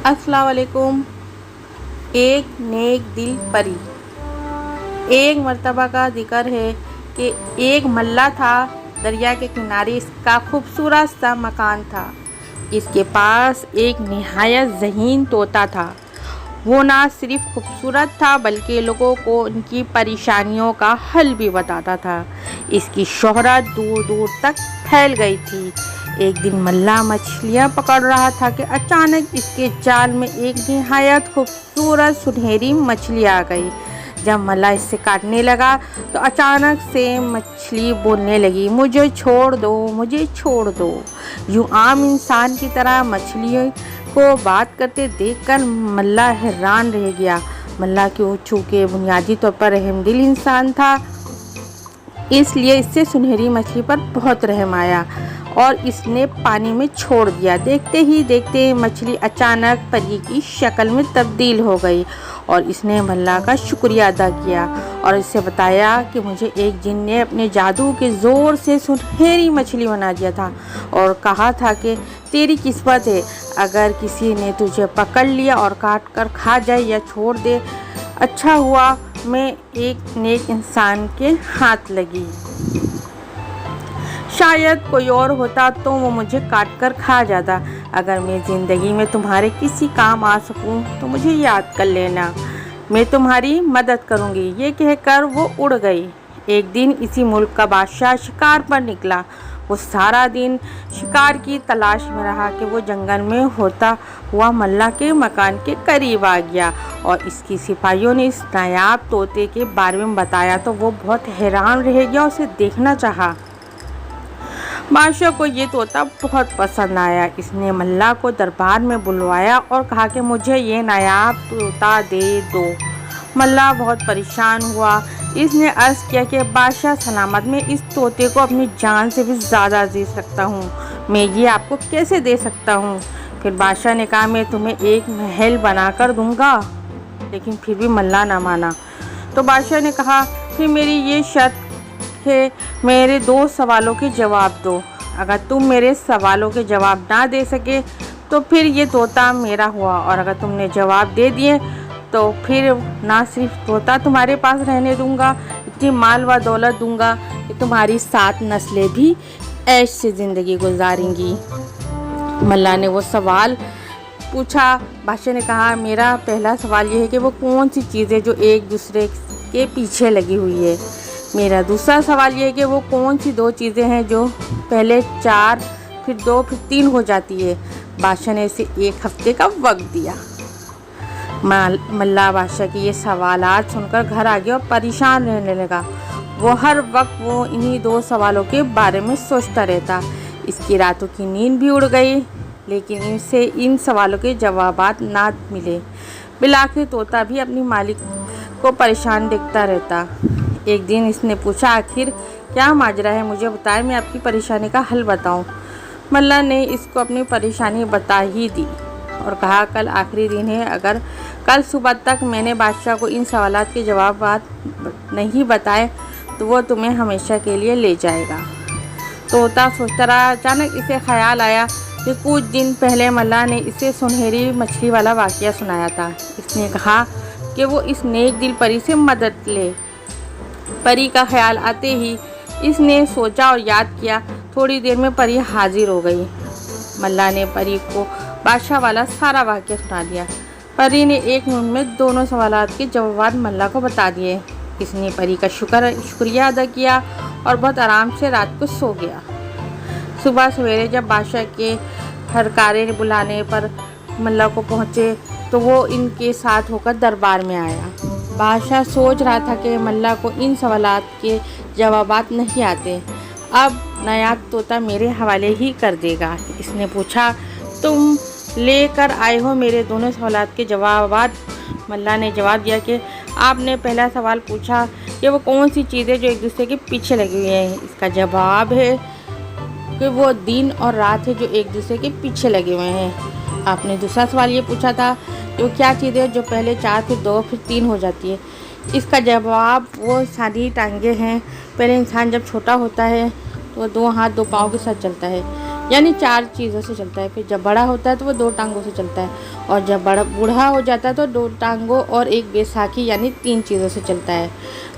अस्सलाम वालेकुम। एक नेक दिल परी। एक मर्तबा का जिक्र है कि एक मल्ला था। दरिया के किनारे इसका खूबसूरत सा मकान था। इसके पास एक निहायत ज़हीन तोता था। वो ना सिर्फ खूबसूरत था बल्कि लोगों को उनकी परेशानियों का हल भी बताता था। इसकी शोहरत दूर दूर तक फैल गई थी। एक दिन मल्ला मछलियाँ पकड़ रहा था कि अचानक इसके जाल में एक निहायत खूबसूरत सुनहरी मछली आ गई। जब मल्ला इससे काटने लगा तो अचानक से मछली बोलने लगी, मुझे छोड़ दो, मुझे छोड़ दो। यूँ आम इंसान की तरह मछली को बात करते देखकर मल्ला हैरान रह गया। मल्ला क्यों चूँकि बुनियादी तौर पर रहमदिल इंसान था, इसलिए इससे सुनहरी मछली पर बहुत रहम आया और इसने पानी में छोड़ दिया। देखते ही देखते मछली अचानक परी की शक्ल में तब्दील हो गई और इसने मल्ला का शुक्रिया अदा किया और इससे बताया कि मुझे एक जिन ने अपने जादू के ज़ोर से सुनहरी मछली बना दिया था और कहा था कि तेरी किस्मत है, अगर किसी ने तुझे पकड़ लिया और काट कर खा जाए या छोड़ दे, अच्छा हुआ मैं एक नेक इंसान के हाथ लगी। शायद कोई और होता तो वो मुझे काट कर खा जाता। अगर मैं ज़िंदगी में तुम्हारे किसी काम आ सकूं तो मुझे याद कर लेना, मैं तुम्हारी मदद करूंगी। ये कहकर वो उड़ गई। एक दिन इसी मुल्क का बादशाह शिकार पर निकला। वो सारा दिन शिकार की तलाश में रहा कि वो जंगल में होता हुआ मल्ला के मकान के करीब आ गया और इसकी सिपाहियों ने इस नायाब तोते के बारे में बताया तो वो बहुत हैरान रह गया, उसे देखना चाहा। बादशाह को ये तोता बहुत पसंद आया। इसने मल्ला को दरबार में बुलवाया और कहा कि मुझे ये नायाब तोता दे दो। मल्ला बहुत परेशान हुआ। इसने अर्ज़ किया कि बादशाह सलामत, मैं इस तोते को अपनी जान से भी ज़्यादा अजीज़ रखता हूँ, मैं ये आपको कैसे दे सकता हूँ। फिर बादशाह ने कहा मैं तुम्हें एक महल बना कर दूँगा, लेकिन फिर भी मल्ला ना माना। तो बादशाह ने कहा फिर मेरी ये शर्त है, मेरे 2 सवालों के जवाब दो। अगर तुम मेरे सवालों के जवाब ना दे सके तो फिर ये तोता मेरा हुआ, और अगर तुमने जवाब दे दिए तो फिर ना सिर्फ तोता तुम्हारे पास रहने दूंगा, इतनी माल व दौलत दूंगा कि तुम्हारी 7 नस्लें भी ऐश से ज़िंदगी गुजारेंगी। मल्ला ने वो सवाल पूछा। बादशाह ने कहा मेरा पहला सवाल ये है कि वो कौन सी चीज़ें जो एक दूसरे के पीछे लगी हुई है। मेरा दूसरा सवाल ये है कि वो कौन सी 2 चीज़ें हैं जो पहले 4 फिर 2 फिर 3 हो जाती है। बादशाह ने इसे 1 हफ्ते का वक्त दिया। मल्ला बादशाह की ये सवालात सुनकर घर आ गया और परेशान रहने लगा। वो हर वक्त वो इन्हीं 2 सवालों के बारे में सोचता रहता। इसकी रातों की नींद भी उड़ गई, लेकिन इनसे इन सवालों के जवाबात ना मिले। बिलाखिर तोता भी अपनी मालिक को परेशान देखता रहता। एक दिन इसने पूछा आखिर क्या माजरा है, मुझे बताएं, मैं आपकी परेशानी का हल बताऊं। मल्ला ने इसको अपनी परेशानी बता ही दी और कहा कल आखिरी दिन है, अगर कल सुबह तक मैंने बादशाह को इन सवालात के जवाब नहीं बताए तो वो तुम्हें हमेशा के लिए ले जाएगा। तोता सोचता रहा। अचानक इसे ख्याल आया कि कुछ दिन पहले मल्ला ने इसे सुनहरी मछली वाला वाक़या सुनाया था। इसने कहा कि वो इस नेक दिल परी से मदद ले। परी का ख्याल आते ही इसने सोचा और याद किया। थोड़ी देर में परी हाजिर हो गई। मल्ला ने परी को बादशाह वाला सारा वाक़या सुना दिया। परी ने 1 मिनट में दोनों सवालात के जवाब मल्ला को बता दिए। इसने परी का शुक्रिया अदा किया और बहुत आराम से रात को सो गया। सुबह सवेरे जब बादशाह के हरकारे बुलाने पर मल्ला को पहुँचे तो वो इनके साथ होकर दरबार में आया। बादशाह सोच रहा था कि मल्ला को इन सवालात के जवाबात नहीं आते, अब नायाब तोता मेरे हवाले ही कर देगा। इसने पूछा तुम लेकर आए हो मेरे दोनों सवालात के जवाबात। मल्ला ने जवाब दिया कि आपने पहला सवाल पूछा कि वो कौन सी चीज़ें जो एक दूसरे के पीछे लगी हुई हैं। इसका जवाब है कि वो दिन और रात है जो एक दूसरे के पीछे लगे हुए हैं। आपने दूसरा सवाल ये पूछा था कि वो क्या चीज़ें जो पहले 4 फिर 2 फिर 3 हो जाती है। इसका जवाब वो इंसानी टांगें हैं। पहले इंसान जब छोटा होता है तो 2 हाथ 2 पाँव के साथ चलता है, यानी 4 चीज़ों से चलता है। फिर जब बड़ा होता है तो वो 2 टांगों से चलता है, और जब बूढ़ा हो जाता है तो 2 टांगों और 1 बैसाखी यानी 3 चीज़ों से चलता है।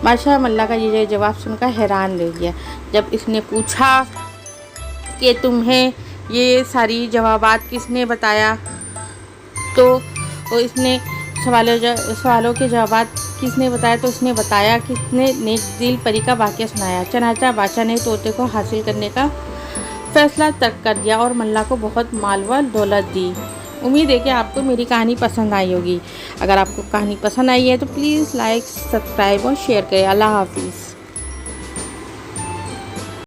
बादशाह मल्ला का ये जवाब सुनकर हैरान रह गया। जब इसने पूछा कि तुम्हें ये सारी जवाबात किसने बताया, तो इसने सवालों के जवाब किसने बताया, तो उसने बताया कि इसने नेक दिल परी का वाक़या सुनाया। चनाचा बादशाह ने तोते को हासिल करने का फैसला तर्क कर दिया और मल्ला को बहुत माल व दौलत दी। उम्मीद है कि आपको मेरी कहानी पसंद आई होगी। अगर आपको कहानी पसंद आई है तो प्लीज़ लाइक, सब्सक्राइब और शेयर करें। अल्लाह हाफिज़।